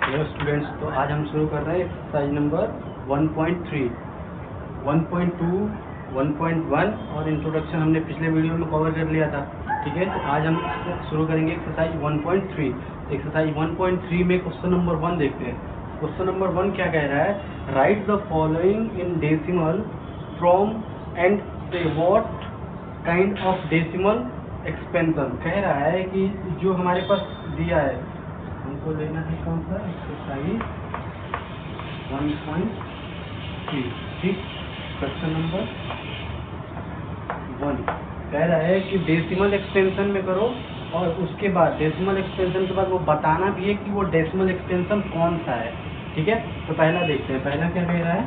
Hello students, तो आज हम शुरू कर रहे हैं एक्सरसाइज नंबर 1.3, 1.2, 1.1 और इंट्रोडक्शन हमने पिछले वीडियो में कवर कर लिया था। ठीक है, तो आज हम शुरू करेंगे एक्सरसाइज 1.3। एक्सरसाइज 1.3 में क्वेश्चन नंबर 1 देखते हैं। क्वेश्चन नंबर 1 क्या कह रहा है? Write the following in decimal from and say what kind of decimal expansion. कह रहा है कि जो हमारे पास दिया है हमको लेना है कौन सा एक्सरसाइज 1.3। ठीक, क्वेश्चन नंबर 1 कह रहा है कि डेसिमल एक्सटेंशन में करो और उसके बाद डेसिमल एक्सटेंशन के बाद वो बताना भी है कि वो डेसिमल एक्सटेंशन कौन सा है। ठीक है, तो पहला देखते हैं। पहला क्या कह रहा है?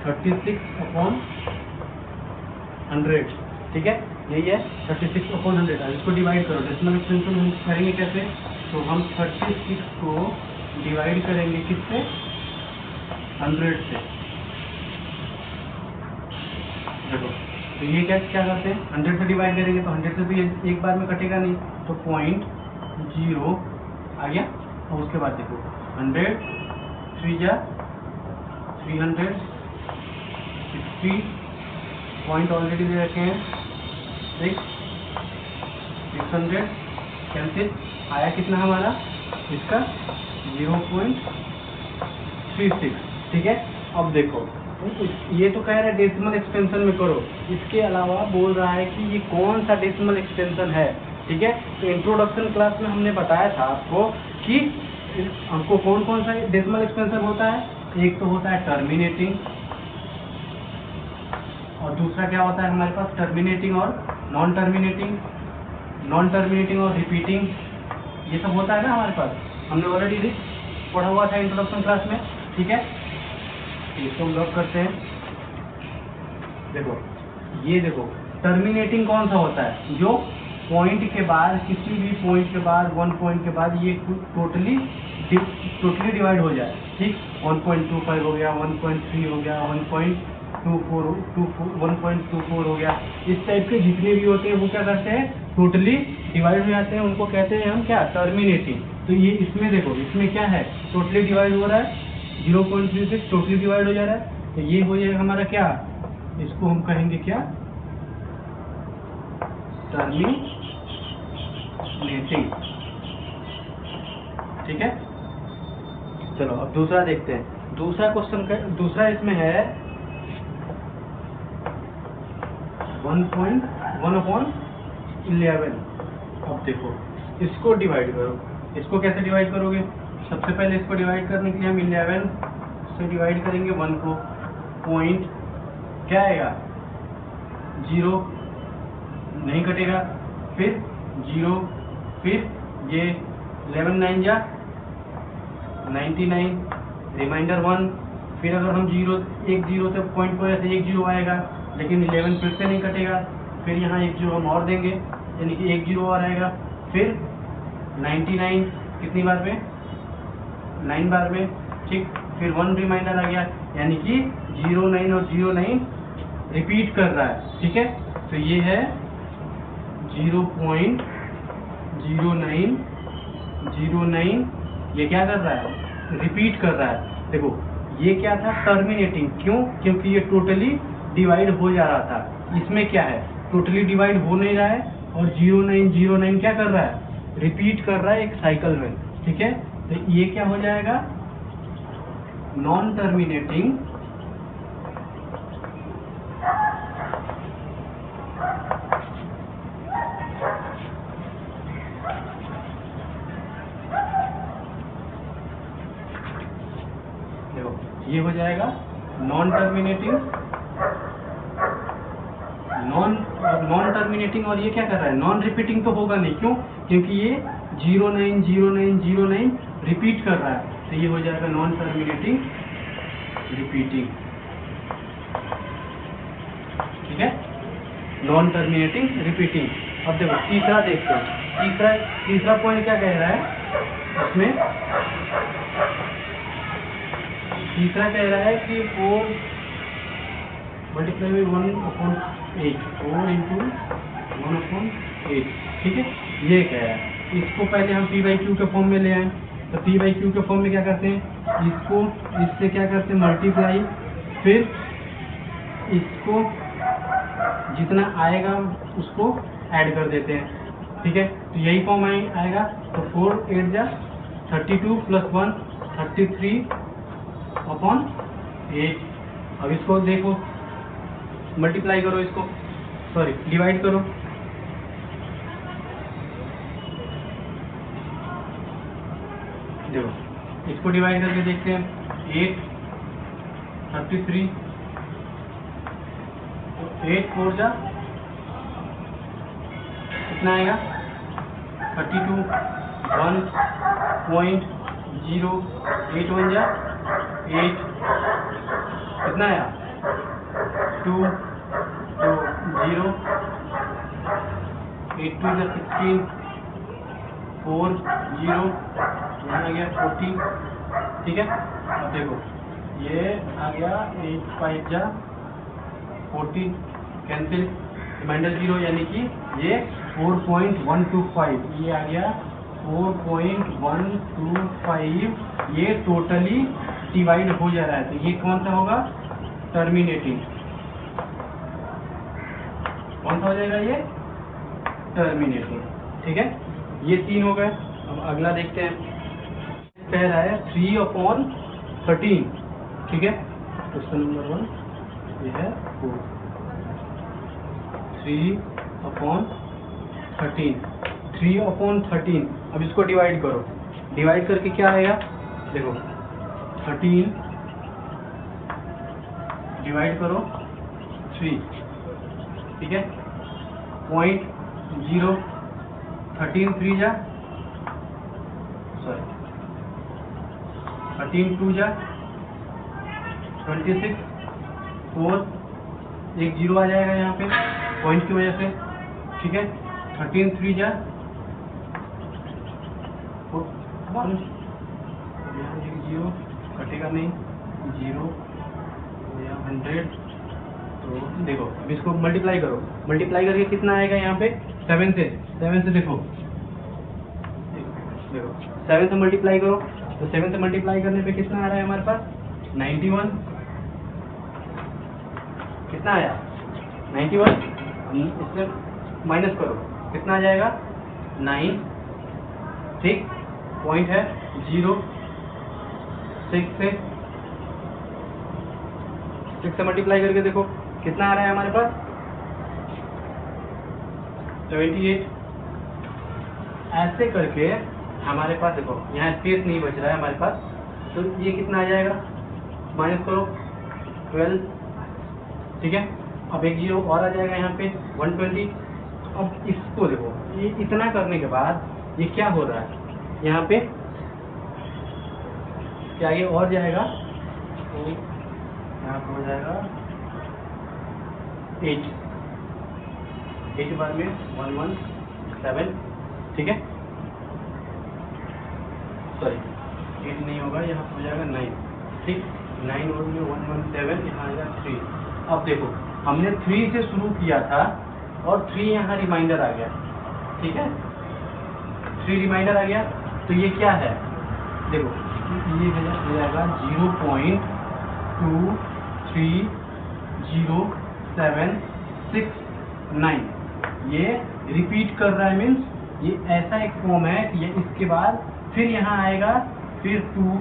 36/100। ठीक है, यही है 36/100। अब इसको डिवाइड करो। डेसिमल एक्सटेंशन हम करेंगे कैसे? तो हम 36 को डिवाइड करेंगे किससे? 100 से। देखो, तो ये क्या करते हैं? 100 से डिवाइड करेंगे तो 100 से तो ये एक बार में कटेगा नहीं, तो 0.0 आ गया। और उसके बाद देखो 100 3 जा 300, 60 पॉइंट ऑलरेडी दे रखे हैं, 600 कैंसिल। आया कितना हमारा? इसका 0.36। ठीक है, अब देखो ये तो कह रहा है डेसिमल एक्सटेंशन में करो, इसके अलावा बोल रहा है कि ये कौन सा डेसिमल एक्सटेंशन है। ठीक है, तो इंट्रोडक्शन क्लास में हमने बताया था आपको कि हमको कौन कौन सा डेसिमल एक्सटेंशन होता है। एक तो होता है टर्मिनेटिंग, और दूसरा क्या होता है हमारे पास? टर्मिनेटिंग और नॉन टर्मिनेटिंग, नॉन टर्मिनेटिंग और रिपीटिंग, ये सब होता है ना हमारे पास। हमने ऑलरेडी पढ़ा हुआ था इंट्रोडक्शन क्लास में। ठीक है, इसको हम लॉक करते हैं। देखो, ये देखो टर्मिनेटिंग कौन सा होता है? जो पॉइंट के बाद, किसी भी पॉइंट के बाद, 1 पॉइंट के बाद ये टोटली डिवाइड हो जाए। ठीक, 1.25 हो गया, 1.3 हो गया, 1.24 हो गया। इस टाइप के जितने भी होते हैं वो क्या करते हैं? टोटली डिवाइड हो जाते हैं। उनको कहते हैं हम क्या? टर्मिनेटिंग। तो ये इसमें देखो, इसमें क्या है? टोटली डिवाइड हो रहा है, 0.36 टोटली डिवाइड हो जा रहा है। तो ये हो जाएगा हमारा क्या? इसको हम कहेंगे क्या? टर्मिनेटिंग। ठीक है, चलो अब दूसरा देखते हैं। दूसरा क्वेश्चन का दूसरा इसमें है 1.1/11। अब देखो, इसको डिवाइड करो। इसको कैसे डिवाइड करोगे? सबसे पहले इसको डिवाइड करने के लिए हम 11 से डिवाइड करेंगे 1 को। पॉइंट क्या आएगा? 0 नहीं कटेगा, फिर 0, फिर ये 11 9 जा 99, रिमाइंडर 1। फिर अगर हम 1 0 से पॉइंट को ऐसे 1 0 आएगा, लेकिन 11 फिर से नहीं कटेगा। फिर यहाँ 1 0 हम और देंगे, यानी कि 1 0 और आएगा। फिर 99 कितनी बार में? 9 बार में। ठीक, फिर 1 रिमाइंडर आ गया, यानी कि 0 9 और 0 9 रिपीट कर रहा है। ठीक है, तो ये है 0.0909। ये क्या कर रहा है? रिपीट कर रहा है। देखो, ये क्या था? टर्मिनेटिंग। क्यों? क्योंकि ये टोटली डिवाइड हो जा रहा था। इसमें क्या है? टोटली डिवाइड हो नहीं रहा है, और 0909 क्या कर रहा है? रिपीट कर रहा है एक साइकिल में। ठीक है, तो ये क्या हो जाएगा? Non terminating. देखो, ये हो जाएगा नॉन टर्मिनेटिंग। नॉन टर्मिनेटिंग, और ये क्या कर रहा है? नॉन रिपीटिंग तो होगा नहीं। क्यों? क्योंकि ये 090909 रिपीट कर रहा है, तो ये हो जाएगा नॉन टर्मिनेटिंग रिपीटिंग। ठीक है, नॉन टर्मिनेटिंग रिपीटिंग। अब देखो तीसरा देखते हैं। तीसरा पॉइंट क्या कह रहा है इसमें? तीसरा कह रहा है कि 4 मल्टीप्लाई 1/8, 4 × 1/8। ठीक है, ये कह रहा है। इसको पहले हम P/Q के फॉर्म में ले आए। तो पी बाई क्यू के फॉर्म में क्या करते हैं, इसको इससे क्या करते हैं मल्टीप्लाई, फिर इसको जितना आएगा उसको ऐड कर देते हैं। ठीक है, तो यही फॉर्म आएगा। तो 4 8 जा 32 + 1 33/8। अब इसको देखो, मल्टीप्लाई करो, इसको सॉरी डिवाइड करो। देखो इसको डिवाइड करके देखते हैं, 8 33 8 4 जा कितना आएगा 32 1.0 8 1 जा 8 कितना आया 2 तो 0 8 2 जा 16 4 0 यहाँ आ गया 40। ठीक है, अब देखो ये आ गया 8 5 जा 40 कैंसिल, रिमाइंडर 0 यानी कि ये 4.125 ये आ गया 4.125। ये टोटली डिवाइड हो जा रहा है, तो ये कौन सा होगा टर्मिनेटिंग। कौन सा हो जाएगा ये टर्मिनेटिंग। ठीक है, ये 3 हो गए। अब अगला देखते हैं, कह रहा है 3/13। ठीक है, क्वेश्चन नंबर 1 ये है 4 3/13 3/13। अब इसको डिवाइड करो, डिवाइड करके क्या आएगा देखो 13 डिवाइड करो 3। ठीक है, 0.0 13 3 जा सॉरी 13 2 जा 26 4 एक 0 आ जाएगा यहाँ पे पॉइंट की वजह से। ठीक है, 13 3 जा 1 यहाँ 0 कटेगा नहीं 0 यहाँ 100। तो देखो अब इसको मल्टीप्लाई करो, मल्टीप्लाई करके कितना आएगा यहाँ पे 7 से देखो 7 से मल्टीप्लाई करो, तो 7 से मल्टीप्लाई करने पे कितना आ रहा है हमारे पास 91। कितना आया 91, इससे माइनस करो कितना आ जाएगा 9। ठीक, पॉइंट है 0 6 से मल्टीप्लाई करके देखो कितना आ रहा है हमारे पास 78। ऐसे करके हमारे पास देखो यहाँ स्पेस नहीं बच रहा है हमारे पास, तो ये कितना आ जाएगा माइनस करो 12। ठीक है, अब एक 0 और आ जाएगा यहाँ पे 120। अब इसको देखो, ये इतना करने के बाद ये क्या हो रहा है यहाँ पे, क्या ये और जाएगा तो यहाँ पे हो जाएगा 8 बाद में 117। ठीक है, सॉरी 8 नहीं होगा, यहाँ हो जाएगा 9। ठीक, 9 और में 117 यहाँ आ जाएगा 3। अब देखो हमने 3 से शुरू किया था और 3 यहाँ रिमाइंडर आ गया। ठीक है, 3 रिमाइंडर आ गया, तो ये क्या है देखो ये हो जाएगा 0.23076 ये रिपीट कर रहा है, मीन्स ये ऐसा एक फॉर्म है कि ये इसके बाद फिर यहाँ आएगा, फिर 2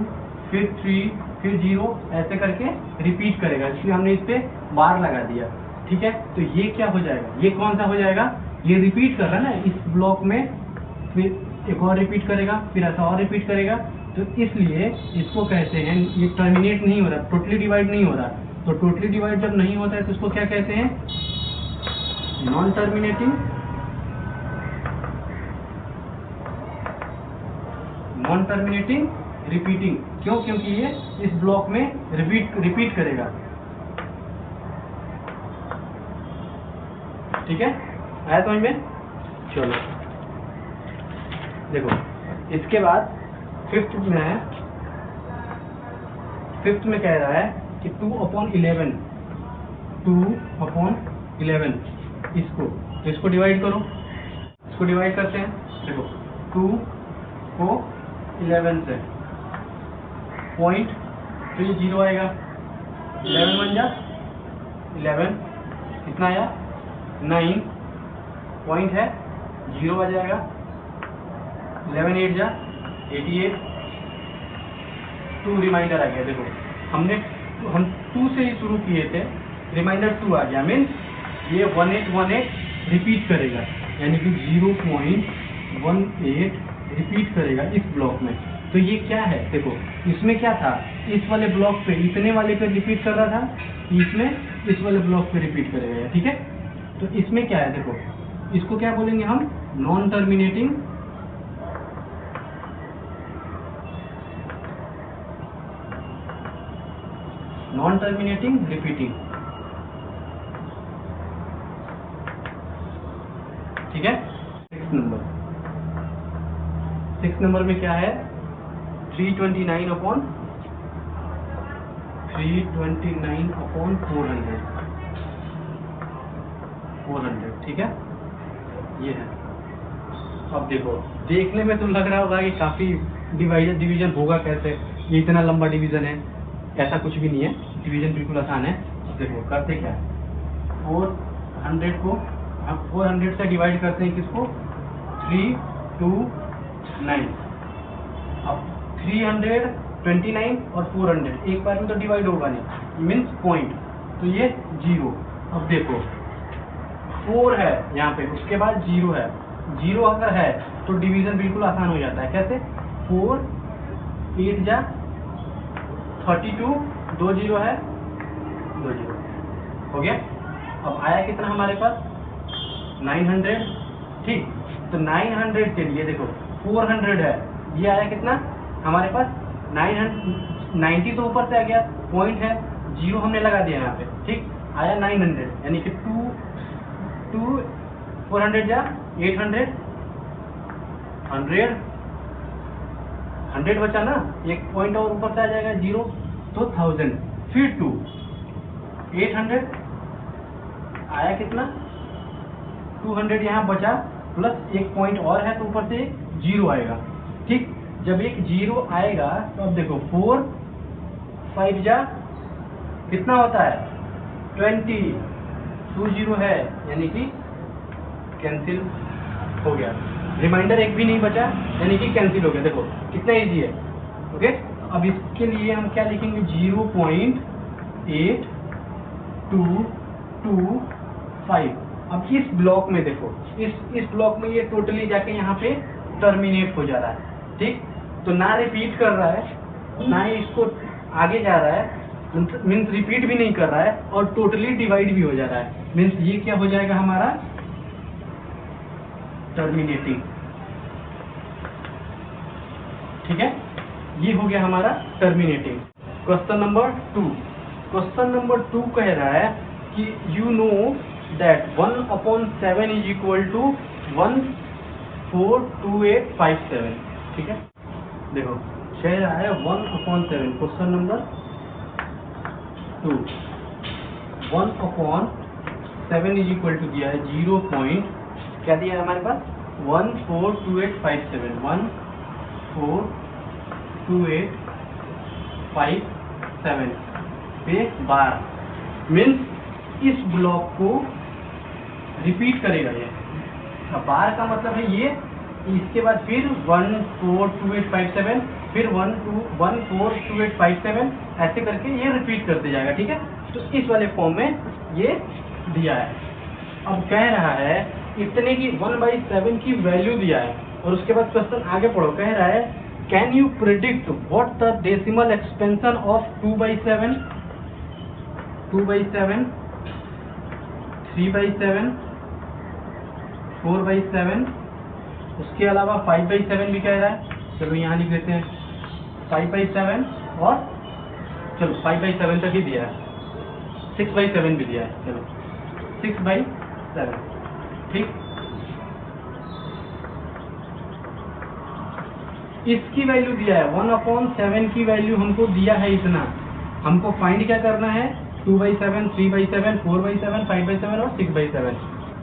फिर 3 फिर 0 ऐसे करके रिपीट करेगा, इसलिए हमने इस पे बार लगा दिया। ठीक है, तो ये क्या हो जाएगा, ये कौन सा हो जाएगा, ये रिपीट कर रहा है ना इस ब्लॉक में, फिर एक और रिपीट करेगा, फिर ऐसा और रिपीट करेगा, तो इसलिए इसको कहते हैं ये टर्मिनेट नहीं हो रहा, टोटली डिवाइड नहीं हो रहा। तो टोटली डिवाइड जब नहीं होता है तो इसको क्या कहते हैं नॉन टर्मिनेटिंग रिपीटिंग। क्यों, क्योंकि ये इस ब्लॉक में रिपीट करेगा। ठीक है, आया समझ में। चलो देखो इसके बाद फिफ्थ में कह रहा है कि 2/11 इसको डिवाइड करो। इसको डिवाइड करते हैं, देखो 2 को 11 से 0.30 आएगा। 11 बन जा 11, कितना आया 9, पॉइंट है 0 आ जाएगा। 11 8 जा 88, 2 रिमाइंडर आ गया। देखो हम 2 से ही शुरू किए थे, रिमाइंडर 2 आ गया, मीन्स ये 1818 रिपीट करेगा, यानी कि 0.18 रिपीट करेगा इस ब्लॉक में। तो ये क्या है, देखो इसमें क्या था, इस वाले ब्लॉक पे इतने वाले पे रिपीट कर रहा था, इसमें इस वाले ब्लॉक पे रिपीट करेगा, ठीक है। तो इसमें क्या है, देखो इसको क्या बोलेंगे हम, नॉन टर्मिनेटिंग रिपीटिंग, ठीक है। 6 नंबर में क्या है, 329/400, ठीक है, ये है। अब देखो, देखने में तो लग रहा होगा कि काफी डिवीजन होगा कैसे, ये इतना लंबा डिवीजन है, ऐसा कुछ भी नहीं है, डिवीजन बिल्कुल आसान है। देखो करते क्या है, 400 को हम 400 से डिवाइड करते हैं, किसको, 329। अब 329 और 400 एक बार में तो डिवाइड होगा नहीं, मीन्स पॉइंट, तो ये 0। अब देखो 4 है यहाँ पे, उसके बाद 0 है, 0 अगर है तो डिवीजन बिल्कुल आसान हो जाता है। कैसे, 4 8 जा 32, 2 0 है, 2 0 हो गया। अब आया कितना हमारे पास, 900, ठीक। तो 900 के लिए देखो 400 है, ये आया कितना हमारे पास 990, तो ऊपर से आ गया, पॉइंट है 0 हमने लगा दिया यहाँ पे, ठीक। आया 900, यानी कि 2 400 जा 800, 100 बचा ना, एक पॉइंट और ऊपर से आ जाएगा 0, तो 1000, फिर 2 800 आया कितना 200 यहाँ बचा, प्लस एक पॉइंट और है तो ऊपर से 0 आएगा, ठीक। जब एक 0 आएगा तो अब देखो 4 5 जा कितना होता है 20, 2 0 है, यानी कि कैंसिल हो गया, रिमाइंडर एक भी नहीं बचा, यानी कि कैंसिल हो गया। देखो कितना इजी है, ओके। अब इसके लिए हम क्या लिखेंगे, 0.8225। अब इस ब्लॉक में देखो, इस ब्लॉक में ये टोटली जाके यहाँ पे टर्मिनेट हो जा रहा है, ठीक। तो ना रिपीट कर रहा है, ना ही इसको आगे जा रहा है, मीन्स रिपीट भी नहीं कर रहा है, और टोटली डिवाइड भी हो जा रहा है, मीन्स ये क्या हो जाएगा हमारा टर्मिनेटिंग, ठीक है। ये हो गया हमारा टर्मिनेटिंग। क्वेश्चन नंबर 2 कह रहा है कि you know that 1/7 is equal to 142857, ठीक है। देखो कह रहा है 1/7, question number 2, 1/7 is equal to दिया है 0. क्या दिया है हमारे पास, 142857, 142857 पे बार, मीन्स इस ब्लॉक को रिपीट करेगा ये। अब बार का मतलब है ये, इसके बाद फिर 142857, फिर 142857, ऐसे करके ये रिपीट करते जाएगा, ठीक है। तो इस वाले फॉर्म में ये दिया है। अब कह रहा है इतने की 1/7 की वैल्यू दिया है, और उसके बाद क्वेश्चन आगे पढ़ो, कह रहा है can you predict what the decimal expansion of 2/7, 2/7, 3/7, 4/7, उसके अलावा 5/7 भी कह रहा है। चलो यहाँ लिख देते हैं 5/7, और चलो 5/7 तक ही दिया है, 6/7 भी दिया है, चलो 6/7, ठीक। इसकी वैल्यू दिया है 1/7 की वैल्यू हमको दिया है इतना, हमको फाइंड क्या करना है, 2/7, 3/7, 4/7, 5/7 और 6/7,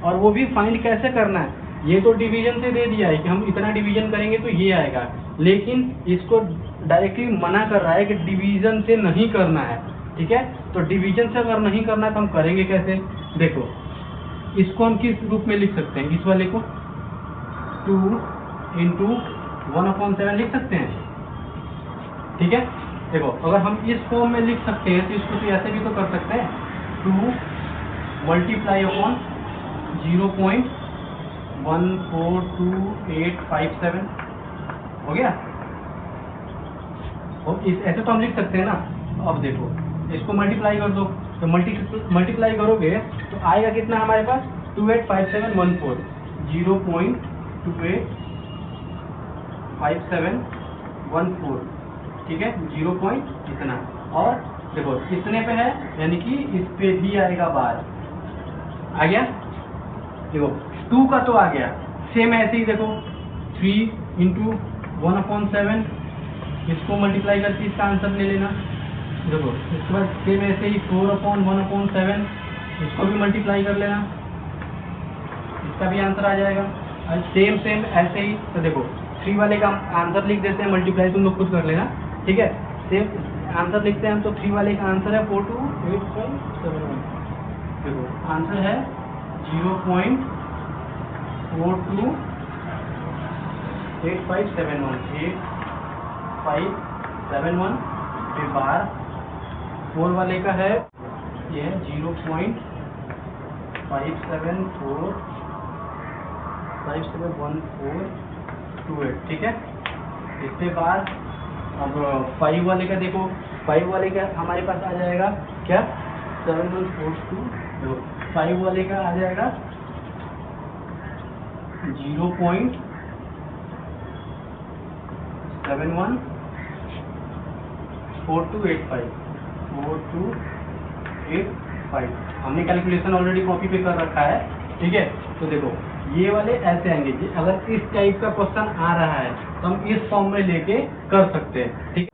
और वो भी फाइंड कैसे करना है, ये तो डिवीजन से दे दिया है कि हम इतना डिवीजन करेंगे तो ये आएगा, लेकिन इसको डायरेक्टली मना कर रहा है कि डिवीजन से नहीं करना है। ठीक है, तो डिवीजन से अगर नहीं करना है तो हम करेंगे कैसे? देखो, इसको हम किस रूप में लिख सकते हैं? इस वाले को 2 इंटू 1/7 लिख सकते हैं। ठीक है, देखो अगर हम इस फॉर्म में लिख सकते हैं तो इसको तो ऐसे भी तो कर सकते हैं, 2 मल्टीप्लाई अपॉन 0.142857 हो गया। और इस ऐसे तो हम लिख सकते हैं ना। अब देखो इसको मल्टीप्लाई कर दो, तो मल्टीप्लाई करोगे तो आएगा कितना हमारे पास? 285714, 0.285714। ठीक है, 0 पॉइंट इतना, और देखो कितने पे है, यानी कि इस पे भी आएगा बार। आ गया? देखो 2 का तो आ गया, सेम ऐसे ही देखो 3 इंटू 1/7, इसको मल्टीप्लाई करके इसका आंसर ले लेना। देखो इसके बाद सेम ऐसे ही 4/1/7, इसको भी मल्टीप्लाई कर लेना, इसका भी आंसर आ जाएगा। और सेम ऐसे ही, तो देखो 3 वाले का आंसर लिख देते हैं, मल्टीप्लाई तुम लोग खुद कर लेना। ठीक है, सेम आंसर लिखते हैं हम, तो 3 वाले का आंसर है 428571। देखो आंसर है 0.428571 के बार। 4 वाले का है ये है 0.571428। ठीक है, इसके बाद अब 5 वाले का देखो, 5 वाले का हमारे पास आ जाएगा क्या? 7142। देखो 5 वाले का आ जाएगा 0.714285 हमने कैलकुलेशन ऑलरेडी कॉपी पे कर रखा है। ठीक है, तो देखो ये वाले ऐसे आएंगे कि अगर इस टाइप का क्वेश्चन आ रहा है तो हम इस फॉर्म में लेके कर सकते हैं। ठीक है,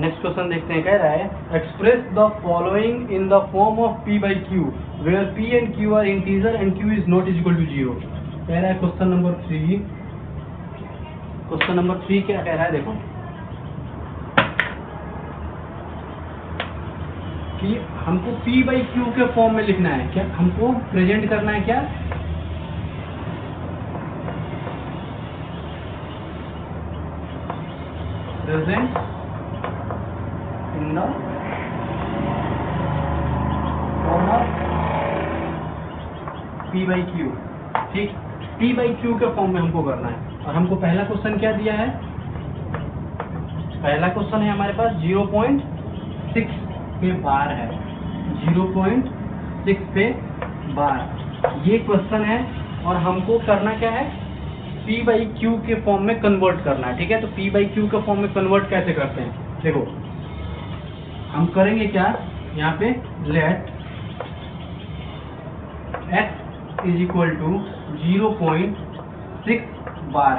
नेक्स्ट क्वेश्चन देखते हैं। कह रहा है express the following in the form of P by Q where P and Q are integer and Q is not equal to 0। कह रहा है क्वेश्चन नंबर 3। क्वेश्चन नंबर 3 क्या कह रहा है? देखो कि हमको P by Q के फॉर्म में लिखना है। क्या हमको प्रेजेंट करना है? क्या present in the form of P by Q। ठीक, P by Q के फॉर्म में हमको करना है। और हमको पहला क्वेश्चन क्या दिया है? पहला क्वेश्चन है हमारे पास 0.6 पे बार है, 0.6 पे बार ये क्वेश्चन है। और हमको करना क्या है? P by Q के फॉर्म में कन्वर्ट करना है। ठीक है, तो P by Q के फॉर्म में कन्वर्ट कैसे करते हैं? देखो हम करेंगे क्या, यहाँ पे let x is equal to 0.6 bar.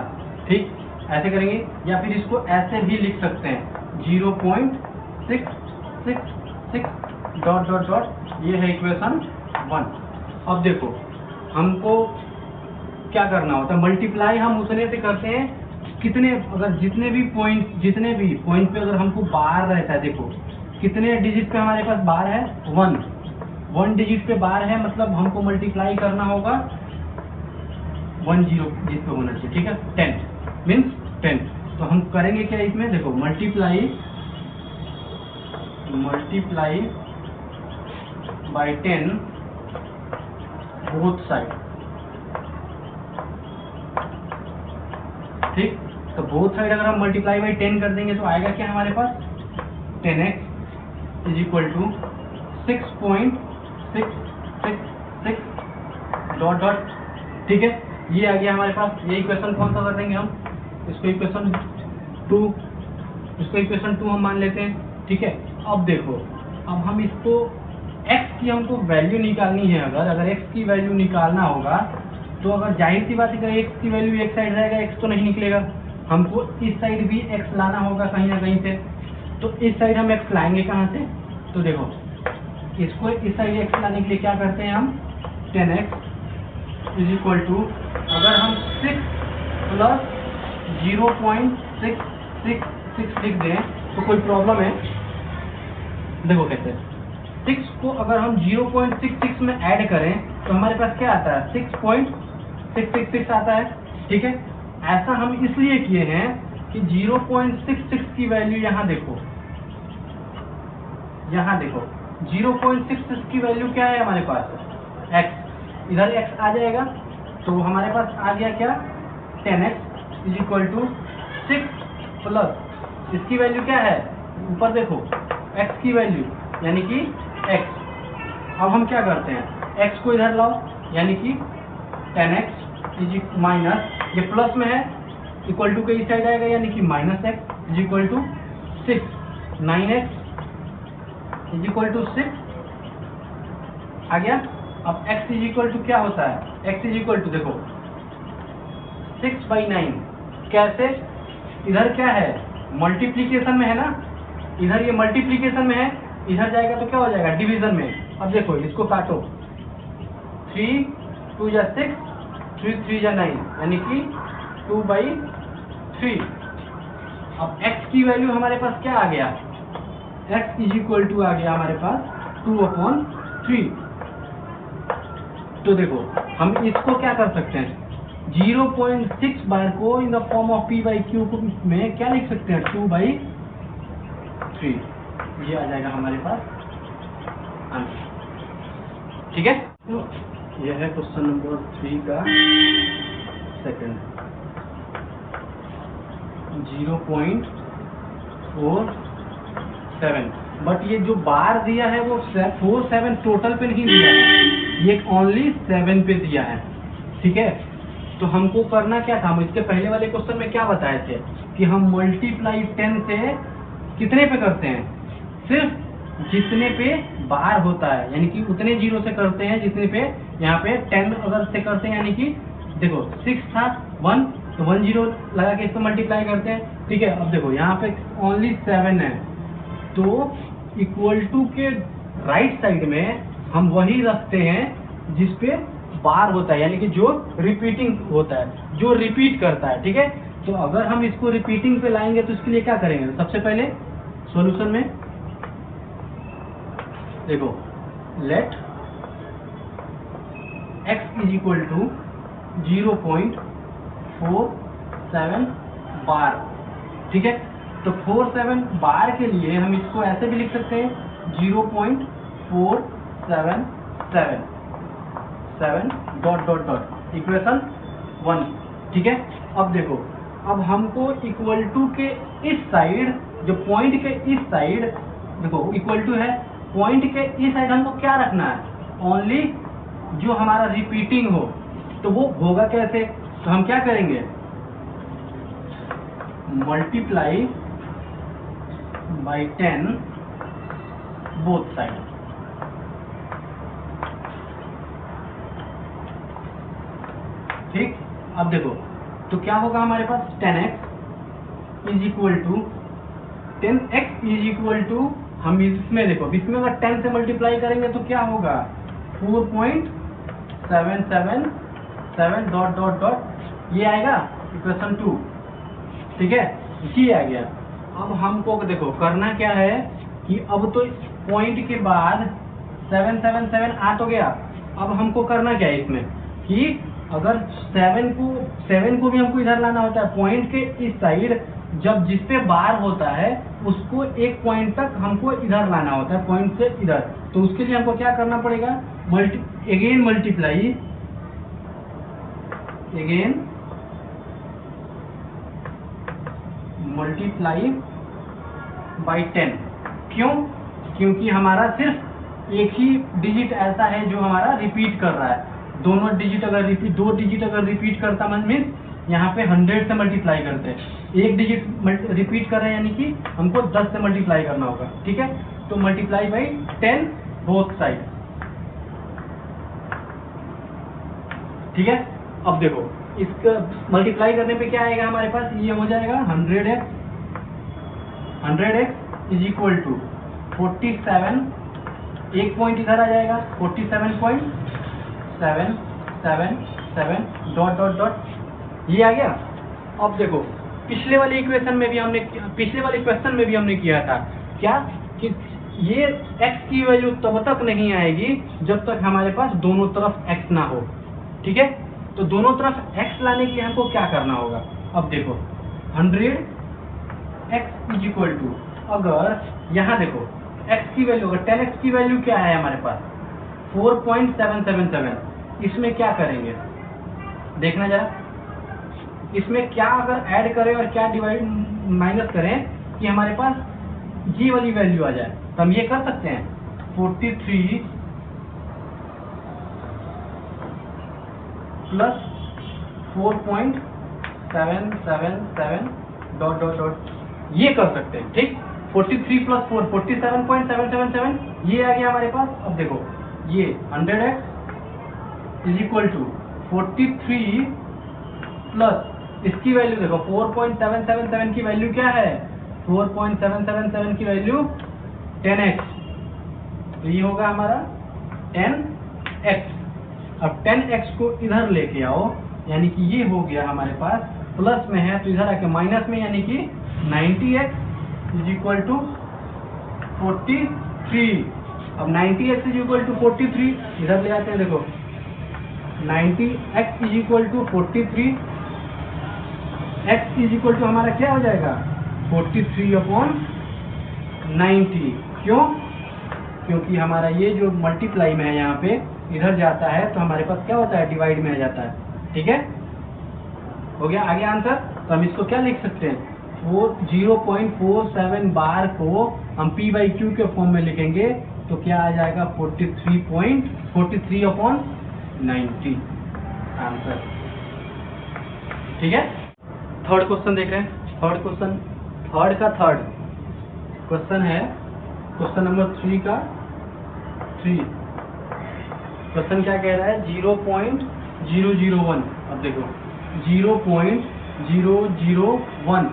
ठीक, ऐसे करेंगे, या फिर इसको ऐसे भी लिख सकते हैं 0.666 डॉट डॉट डॉट। ये है इक्वेशन 1। अब देखो हमको क्या करना होता है? मल्टीप्लाई हम उतने से करते हैं कितने, अगर जितने भी पॉइंट पे अगर हमको बार रहता है। देखो कितने डिजिट पे हमारे पास बार है? 1 डिजिट पे बार है, मतलब हमको मल्टीप्लाई करना होगा 10 डिजिट पे होना चाहिए। ठीक है, 10 मीन्स 10। तो हम करेंगे क्या इसमें? देखो मल्टीप्लाई बाय 10 बोथ साइड। ठीक, तो बोथ साइड अगर हम मल्टीप्लाई बाई 10 कर देंगे तो आएगा क्या हमारे पास? 10x is equal to 6.666 dot dot. ठीक है, ये आ गया हमारे पास। ये इक्वेशन कौन सा कर देंगे हम? इसको इक्वेशन 2 हम मान लेते हैं। ठीक है, अब देखो, अब हम इसको x की हमको वैल्यू निकालनी है। अगर x की वैल्यू निकालना होगा तो अगर जाहिर सी बात है कि x की वैल्यू एक साइड रहेगा, x तो नहीं निकलेगा। हमको इस साइड भी x लाना होगा कहीं ना कहीं से। तो इस साइड हम x लाएंगे कहाँ से? तो देखो इसको इस साइड x लाने के लिए क्या करते हैं हम? 10x इज इक्वल टू, अगर हम 6 प्लस 0.666 लिख दें तो कोई प्रॉब्लम है? देखो कैसे 6 को अगर हम 0.66 में ऐड करें तो हमारे पास क्या आता है? 6.666 आता है। ठीक है, ऐसा हम इसलिए किए हैं कि 0.66 की वैल्यू यहाँ देखो, 0.66 की वैल्यू क्या है हमारे पास? x, इधर x आ जाएगा तो हमारे पास आ गया क्या? 10x is equal to 6 plus इसकी वैल्यू क्या है? ऊपर देखो x की वैल्यू यानी कि x। अब हम क्या करते हैं? x को इधर लाओ यानी कि 10x इज माइनस, ये प्लस में है, इक्वल टू के इस साइड आएगा यानी कि minus x is equal to 6, 9x is equal to 6 आ गया। अब x इज इक्वल टू क्या होता है? x इज इक्वल टू देखो 6/9। कैसे? इधर क्या है? मल्टीप्लीकेशन में है ना, इधर ये मल्टीप्लीकेशन में है, इधर जाएगा तो क्या हो जाएगा? डिवीजन में। अब देखो इसको काटो, 3 2 या 6, 3 3 या 9 यानी कि 2/3। अब x की वैल्यू हमारे पास क्या आ गया? x इज इक्वल टू आ गया हमारे पास 2/3। तो देखो हम इसको क्या कर सकते हैं? 0.6 बार को इन द फॉर्म ऑफ p/q में क्या लिख सकते हैं? 2/3। ये आ जाएगा हमारे पास आंसर। ठीक है, तो यह है क्वेश्चन नंबर 3 का सेकंड, 0.47। बट ये जो बार दिया है वो 47 टोटल पे नहीं दिया है, ये ओनली 7 पे दिया है। ठीक है, तो हमको करना क्या था? हम इसके पहले वाले क्वेश्चन में क्या बताए थे कि हम मल्टीप्लाई 10 से कितने पे करते हैं? सिर्फ जितने पे बार होता है, यानी कि उतने जीरो से करते हैं जितने पे यहाँ पे 10 अगर से करते हैं, यानी कि देखो 6 था 1 तो 1 0 लगा के इसको मल्टीप्लाई करते हैं। ठीक है, अब देखो यहाँ पे ओनली 7 है तो इक्वल टू के राइट साइड में हम वही रखते हैं जिसपे बार होता है, यानी कि जो रिपीटिंग होता है, जो रिपीट करता है। ठीक है, तो अगर हम इसको रिपीटिंग पे लाएंगे तो इसके लिए क्या करेंगे? सबसे पहले सॉल्यूशन में देखो, let x is equal to 0.47 bar. ठीक है, तो 47 बार के लिए हम इसको ऐसे भी लिख सकते हैं 0.477 डॉट डॉट डॉट इक्वेशन 1। ठीक है, अब देखो, अब हमको इक्वल टू के इस साइड, जो पॉइंट के इस साइड देखो इक्वल टू है, पॉइंट के इस साइड हमको क्या रखना है? ओनली जो हमारा रिपीटिंग हो। तो वो होगा कैसे? तो हम क्या करेंगे? Multiply by 10 both side. ठीक, अब देखो तो क्या होगा हमारे पास? 10x is equal to 10x is equal to, हम इसमें देखो, इसमें अगर 10 से मल्टीप्लाई करेंगे तो क्या होगा? 4.777 डॉट डॉट डॉट, ये आएगा इक्वेशन 2। ठीक है, ये आ गया। अब हमको देखो करना क्या है कि अब तो पॉइंट के बाद 777 आ तो गया। अब हमको करना क्या है इसमें कि अगर 7 को भी हमको इधर लाना होता है, पॉइंट के इस साइड, जब जिस पे बार होता है उसको एक पॉइंट तक हमको इधर लाना होता है, पॉइंट से इधर। तो उसके लिए हमको क्या करना पड़ेगा? Again multiply by 10। क्यों? क्योंकि हमारा सिर्फ एक ही डिजिट ऐसा है जो हमारा रिपीट कर रहा है। दोनों डिजिट अगर रिपीट, 2 डिजिट अगर रिपीट करता मीन्स यहाँ पे 100 से मल्टीप्लाई करते हैं, एक डिजिट रिपीट कर रहे हैं यानी कि हमको 10 से मल्टीप्लाई करना होगा। ठीक है, तो मल्टीप्लाई बाई 10 बोथ साइड। ठीक है, अब देखो इसका मल्टीप्लाई करने पे क्या आएगा हमारे पास? ये हो जाएगा 100x इज इक्वल टू 47, एक पॉइंट इधर आ जाएगा 47.777 डॉट डॉट डॉट ये आ गया। अब देखो पिछले वाले क्वेश्चन में भी हमने किया था क्या कि ये x की वैल्यू तब तक नहीं आएगी जब तक हमारे पास दोनों तरफ x ना हो। ठीक है, तो दोनों तरफ x लाने के लिए हमको क्या करना होगा। अब देखो 100x इज इक्वल टू, अगर यहाँ देखो x की वैल्यू, अगर 10x की वैल्यू क्या है हमारे पास 4.777, इसमें क्या करेंगे देखना जरा, इसमें क्या अगर ऐड करें और क्या डिवाइड माइनस करें कि हमारे पास ये वाली वैल्यू आ जाए, तो हम ये कर सकते हैं 43 प्लस 4.777 डॉट डॉट डॉट, ये कर सकते हैं। ठीक, 43 प्लस 4 47.777 ये आ गया हमारे पास। अब देखो ये 100x is equal to 43 plus इसकी वैल्यू देखो 4.777 की वैल्यू क्या है, 4.777 की वैल्यू 10x, तो ये होगा हमारा 10x। अब 10x को इधर लेके आओ, यानी कि ये हो गया हमारे पास, प्लस में है तो इधर आके माइनस में, यानी कि 90x इज इक्वल टू 43। अब 90x इज इक्वल टू 43 इधर ले आते हैं, देखो 90x is equal to 43, x is equal to हमारा क्या हो जाएगा 43/90। क्यों? क्योंकि हमारा ये जो मल्टीप्लाई में है यहाँ पे इधर जाता है तो हमारे पास क्या होता है, डिवाइड में आ जाता है। ठीक है, हो गया आगे आंसर। तो हम इसको क्या लिख सकते हैं, 0.47 बार को हम p/q के फॉर्म में लिखेंगे तो क्या आ जाएगा 43/90 आंसर। ठीक है, थर्ड क्वेश्चन देख रहे हैं। थर्ड क्वेश्चन है क्वेश्चन नंबर 3 का 3। क्वेश्चन क्या कह रहा है 0.001। अब देखो 0.001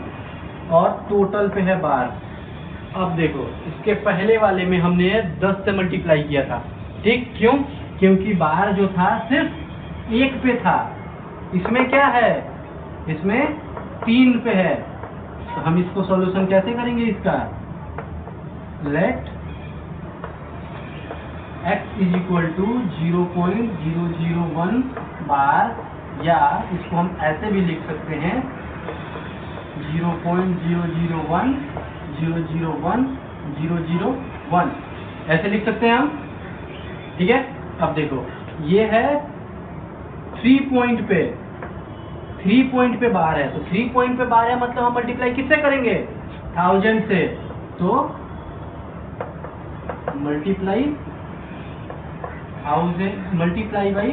और टोटल पे है बार। अब देखो इसके पहले वाले में हमने 10 से मल्टीप्लाई किया था। ठीक, क्यों? क्योंकि बार जो था सिर्फ 1 पे था, इसमें क्या है, इसमें 3 पे है। तो हम इसको सॉल्यूशन कैसे करेंगे इसका, let x is equal to 0.001 bar, या इसको हम ऐसे भी लिख सकते हैं 0.001 ऐसे लिख सकते हैं हम। ठीक है, अब देखो ये है 3 पॉइंट पे बार है, तो 3 पॉइंट पे बार है मतलब हम मल्टीप्लाई किससे करेंगे 1000 से, तो मल्टीप्लाई बाई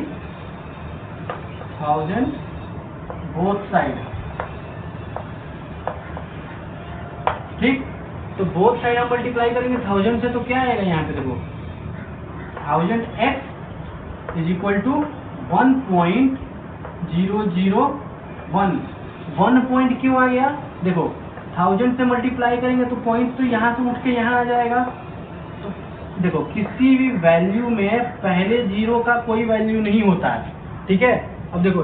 1000 बोथ साइड। ठीक, तो बोथ साइड हम मल्टीप्लाई करेंगे 1000 से, तो क्या आएगा यहाँ पे देखो 1000x is equal to 1.001। 1 point क्यों आ गया, देखो 1000 से मल्टीप्लाई करेंगे तो पॉइंट तो यहाँ से उठ के यहाँ आ जाएगा। तो देखो किसी भी वैल्यू में पहले 0 का कोई वैल्यू नहीं होता है। ठीक है, अब देखो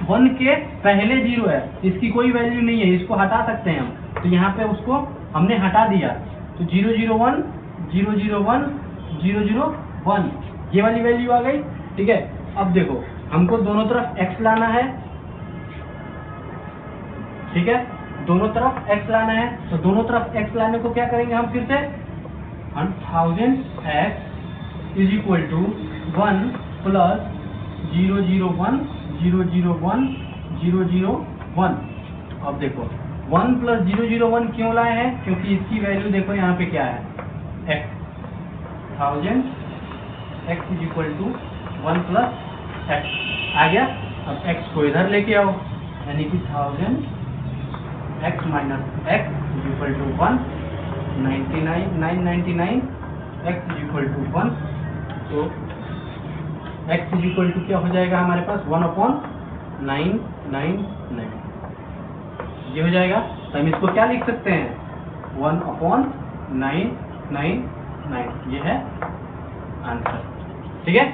1 के पहले 0 है, इसकी कोई वैल्यू नहीं है, इसको हटा सकते हैं हम, तो यहाँ पे उसको हमने हटा दिया, तो 001 001 001 ये वाली वैल्यू आ गई। ठीक है, अब देखो हमको दोनों तरफ x लाना है। ठीक है, दोनों तरफ x लाना है, तो दोनों तरफ x लाने को क्या करेंगे हम फिर से 1000x is equal to 1 plus 001 001 001। अब देखो 1 प्लस 001 क्यों लाए हैं, क्योंकि इसकी वैल्यू देखो यहाँ पे क्या है x, 1000x is equal to 1 plus x आ गया। अब x को इधर लेके आओ, यानी कि 1000x minus x is equal to 1, 999 x is equal to 1, तो x इज इक्वल टू क्या हो जाएगा हमारे पास 1/999 ये हो जाएगा। तो हम इसको क्या लिख सकते हैं 1/999 ये है आंसर। ठीक है,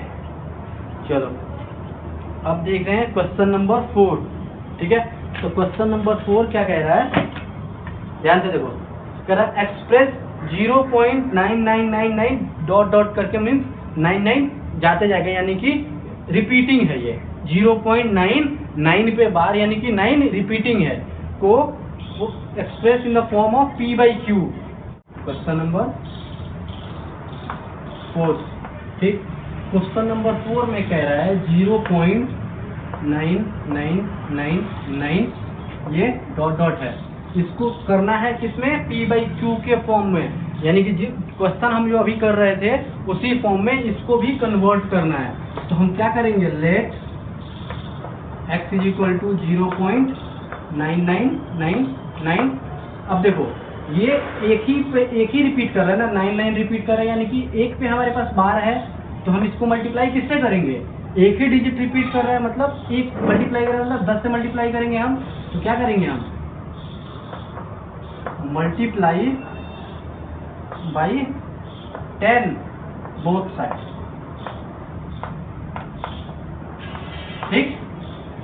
चलो अब देख रहे हैं क्वेश्चन नंबर 4। ठीक है। तो क्वेश्चन नंबर 4 क्या कह रहा है, ध्यान से देखो, कह रहा है एक्सप्रेस 0.9999 डॉट डॉट करके मीन्स 99 जाते जाएगा, यानी कि रिपीटिंग है ये 0.99 पे बार, यानी कि 9 रिपीटिंग है को express in the form of P by Q। Question number 4, ठीक। क्वेश्चन नंबर 4 में कह रहा है 0.9999 ये डॉट डॉट है, इसको करना है किसमें, P by Q के फॉर्म में, यानी कि क्वेश्चन हम जो अभी कर रहे थे उसी फॉर्म में इसको भी कन्वर्ट करना है। तो हम क्या करेंगे, let x is equal to 0.9999। अब देखो ये एक ही रिपीट कर रहा है ना, 99 रिपीट कर रहा है, यानी कि एक पे हमारे पास बार है, तो हम इसको मल्टीप्लाई किससे करेंगे, एक ही डिजिट रिपीट कर रहा है मतलब एक मल्टीप्लाई कर रहा है मतलब 10 से मल्टीप्लाई करेंगे हम। तो क्या करेंगे हम, मल्टीप्लाई बाई 10 बोथ साइड, ठीक।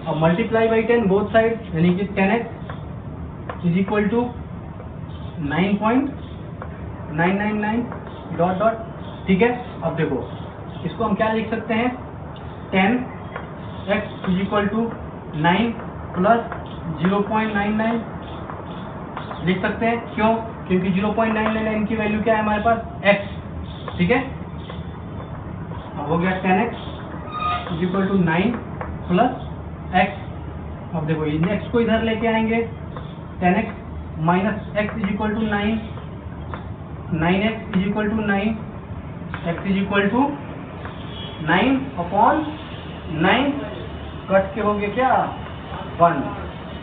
अब मल्टीप्लाई बाई 10 बोथ साइड यानी कि 10x is equal to 9.999 dot dot, ठीक है। अब देखो इसको हम क्या लिख सकते हैं, 10x is equal to 9 plus 0.99 लिख सकते हैं, क्यों, क्योंकि 0.999 की वैल्यू क्या है हमारे पास, x, ठीक है। अब हो गया 10x is equal to 9 plus x। अब देखो इन x को इधर लेके आएंगे, 10x minus x is equal to 9, 9x is equal to 9, x is equal to 9 upon 9, cut के हो गए क्या 1।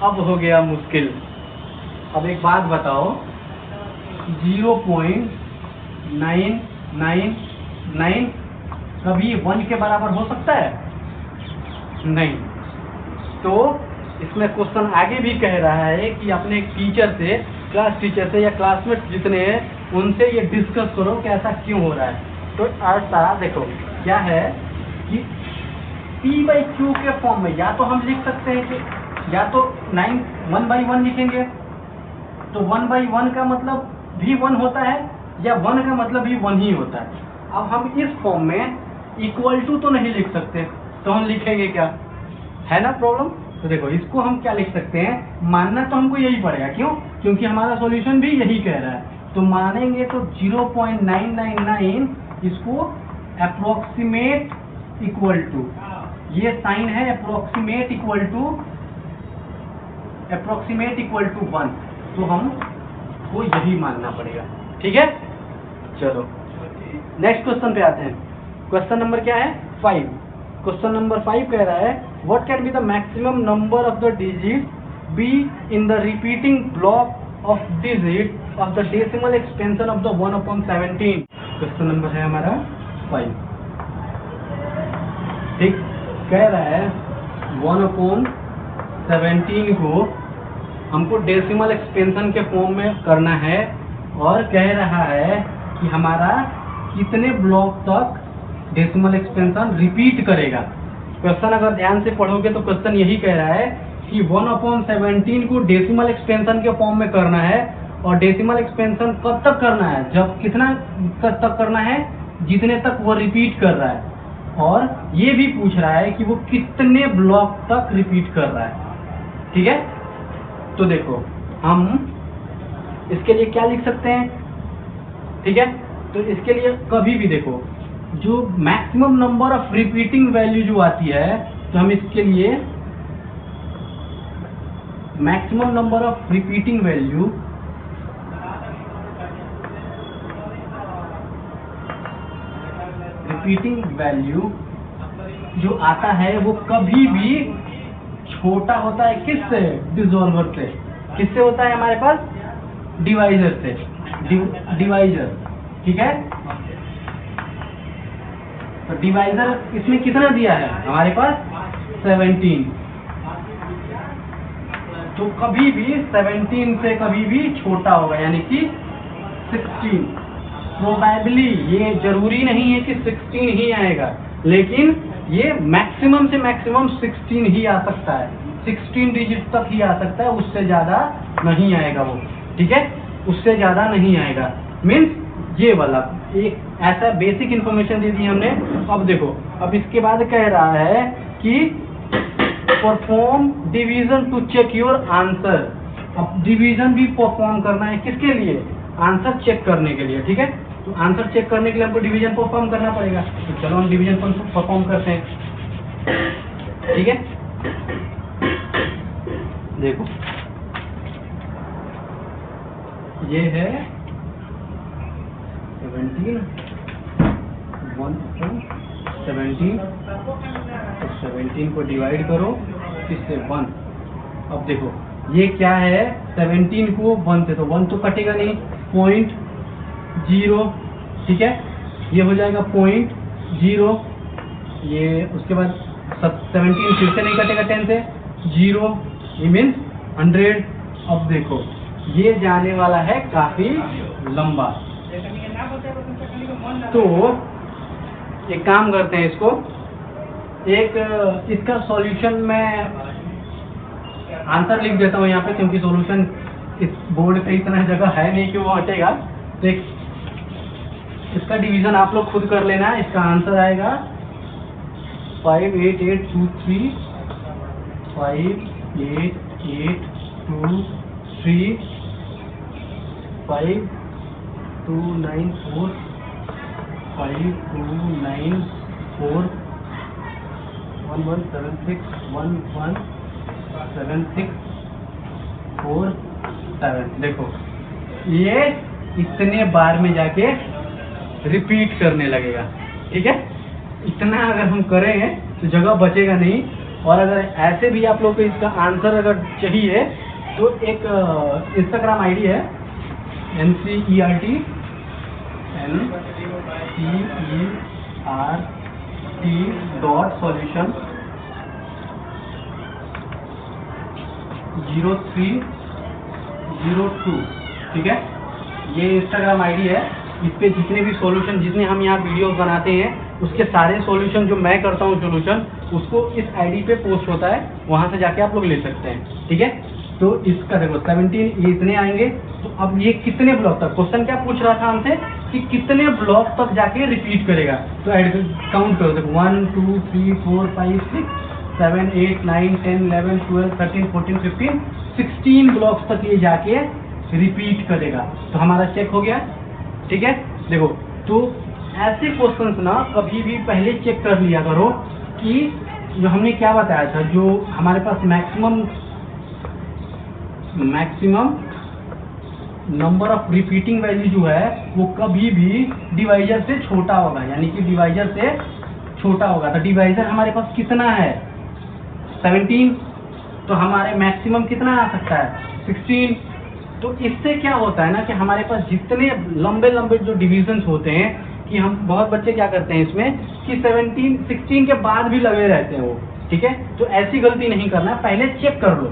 अब हो गया मुश्किल। अब एक बात बताओ, 0.999 कभी 1 के बराबर हो सकता है, नहीं। तो इसमें क्वेश्चन आगे भी कह रहा है कि अपने टीचर से, क्लास टीचर से या क्लासमेट जितने हैं उनसे ये डिस्कस करो कि ऐसा क्यों हो रहा है। तो ऐसा देखो क्या है कि P by Q के फॉर्म में या तो हम लिख सकते हैं कि या तो 1 by 1 लिखेंगे, तो 1 by 1 का मतलब भी 1 होता है, या 1 का मतलब भी 1 ही होता है। अब हम इस फॉर्म में इक्वल टू तो नहीं लिख सकते, तो हम लिखेंगे क्या, है ना प्रॉब्लम। तो देखो इसको हम क्या लिख सकते हैं, मानना तो हमको यही पड़ेगा, क्यों, क्योंकि हमारा सॉल्यूशन भी यही कह रहा है। तो मानेंगे तो 0.999 इसको अप्रोक्सीमेट इक्वल टू, ये साइन है अप्रोक्सीमेट इक्वल टू 1, तो हमको यही मानना पड़ेगा, ठीक है। चलो नेक्स्ट क्वेश्चन पे आते हैं। क्वेश्चन नंबर क्या है, 5। क्वेश्चन नंबर 5 कह रहा है what can be the maximum number of the digit be in the repeating block of digit of the decimal expansion of the 1/17। Question number है हमारा 5, ठीक। कह रहा है 1/17 को हमको डेसिमल एक्सपेंशन के फॉर्म में करना है, और कह रहा है कि हमारा कितने ब्लॉक तक डेसिमल एक्सपेंशन रिपीट करेगा। क्वेश्चन अगर ध्यान से पढ़ोगे तो क्वेश्चन यही कह रहा है कि 1/17 को डेसिमल एक्सपेंशन के फॉर्म में करना है, और डेसिमल एक्सपेंशन कब तक करना है, जब कितना तक करना है, जितने तक वो रिपीट कर रहा है, और ये भी पूछ रहा है कि वो कितने ब्लॉक तक रिपीट कर रहा है, ठीक है। तो देखो हम इसके लिए क्या लिख सकते हैं, ठीक है। तो इसके लिए कभी भी देखो जो maximum number of repeating value जो आती है, तो हम इसके लिए maximum number of repeating value जो आता है वो कभी भी छोटा होता है, किससे, डिसॉल्वर से। किससे होता है हमारे पास, डिवाइजर से, डिवाइजर, ठीक है। तो डिवाइजर इसमें कितना दिया है हमारे पास 17, तो कभी भी 17 से कभी भी छोटा होगा, यानी कि 16। प्रोबेबली ये जरूरी नहीं है कि 16 ही आएगा, लेकिन ये मैक्सिमम से मैक्सिमम 16 ही आ सकता है। 16 डिजिट तक ही आ सकता है, उससे ज़्यादा नहीं आएगा वो, ठीक है, उससे ज़्यादा नहीं आएगा। मीन्स ये वाला एक ऐसा बेसिक इन्फॉर्मेशन दे दी हमने। अब देखो, अब इसके बाद कह रहा है कि perform division to check your answer. अब डिवीजन भी परफॉर्म करना है, किसके लिए? आंसर चेक करने के लिए, ठीक है। तो आंसर चेक करने के लिए हमको डिवीजन परफॉर्म करना पड़ेगा, तो चलो हम डिवीजन परफॉर्म करते हैं, ठीक है। देखो ये है 17, 1/17, तो 17 को डिवाइड करो इससे 1। अब देखो ये क्या है, 17 को 1 से, तो 1 तो कटेगा नहीं, 0.0, ठीक है, ये हो जाएगा 0.0, ये उसके बाद 17 फिर से नहीं कटेगा 10 से, 0, ये मीन्स 100। अब देखो ये जाने वाला है काफी लंबा, तो एक काम करते हैं, इसको एक इसका सॉल्यूशन मैं आंसर लिख देता हूँ यहाँ पे, क्योंकि सॉल्यूशन इस बोर्ड पे इतना जगह है नहीं कि वो हटेगा। तो इसका डिवीजन आप लोग खुद कर लेना। इसका आंसर आएगा 58823, 58823, 5294, 5294, 1176, 117647। देखो ये इतने बार में जाके रिपीट करने लगेगा, ठीक है। इतना अगर हम करें तो जगह बचेगा नहीं। और अगर ऐसे भी आप लोग को इसका आंसर अगर चाहिए तो एक इंस्टाग्राम आईडी है NCERT, NCERT.solution 0302, ठीक है। ये इंस्टाग्राम आईडी है, इस पे जितने भी सॉल्यूशन, जितने हम यहाँ वीडियोस बनाते हैं, उसके सारे सॉल्यूशन जो मैं करता हूँ सॉल्यूशन, उसको इस आईडी पे पोस्ट होता है, वहाँ से जाके आप लोग ले सकते हैं, ठीक है। तो इसका देखो 17 ये इतने आएंगे। तो अब ये कितने ब्लॉक तक, क्वेश्चन क्या पूछ रहा था हमसे कि कितने ब्लॉक तक जाके रिपीट करेगा। तो काउंट करो, देखो 1 2 3 4 5 6 7 8 9 10 11 12 13 14 15 16 ब्लॉक्स तक ये जाके रिपीट करेगा। तो हमारा चेक हो गया, ठीक है। देखो तो ऐसे क्वेश्चंस ना कभी भी पहले चेक कर लिया करो कि जो हमने क्या बताया था, जो हमारे पास maximum number of repeating value जो है वो कभी भी डिवाइजर से छोटा होगा, यानी कि डिवाइजर से छोटा होगा। तो डिवाइजर हमारे पास कितना है 17, तो हमारे मैक्सिमम कितना आ सकता है 16। तो इससे क्या होता है ना कि हमारे पास जितने लंबे लंबे जो डिविजन्स होते हैं, कि हम बहुत बच्चे क्या करते हैं इसमें कि 16 के बाद भी लगे रहते हैं वो, ठीक है। तो ऐसी गलती नहीं करना, पहले चेक कर लो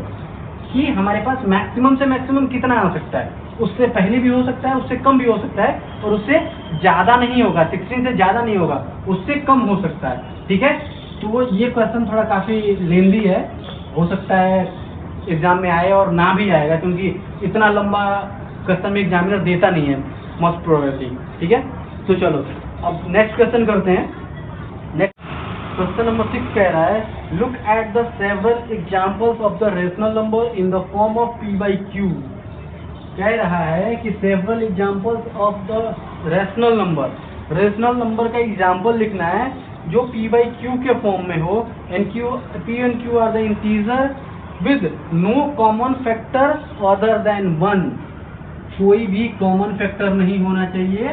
कि हमारे पास मैक्सिमम से मैक्सिमम कितना आ सकता है। उससे पहले भी हो सकता है, उससे कम भी हो सकता है, और उससे ज़्यादा नहीं होगा, 16 से ज़्यादा नहीं होगा, उससे कम हो सकता है, ठीक है। तो वो ये क्वेश्चन थोड़ा काफ़ी लेंदी है, हो सकता है एग्जाम में आए और ना भी आएगा, क्योंकि इतना लंबा क्वेश्चन में एग्जामिनर देता नहीं है मोस्ट प्रोबेबली, ठीक है। तो चलो अब नेक्स्ट क्वेश्चन करते हैं। नेक्स्ट क्वेश्चन नंबर 6 कह रहा है, look at the several examples of the rational number in the form of P/Q। कह रहा है कि several examples of the rational number का एग्जाम्पल लिखना है जो P/Q के फॉर्म में हो। P and Q are the integer with no common factor other than 1। कोई भी कॉमन फैक्टर नहीं होना चाहिए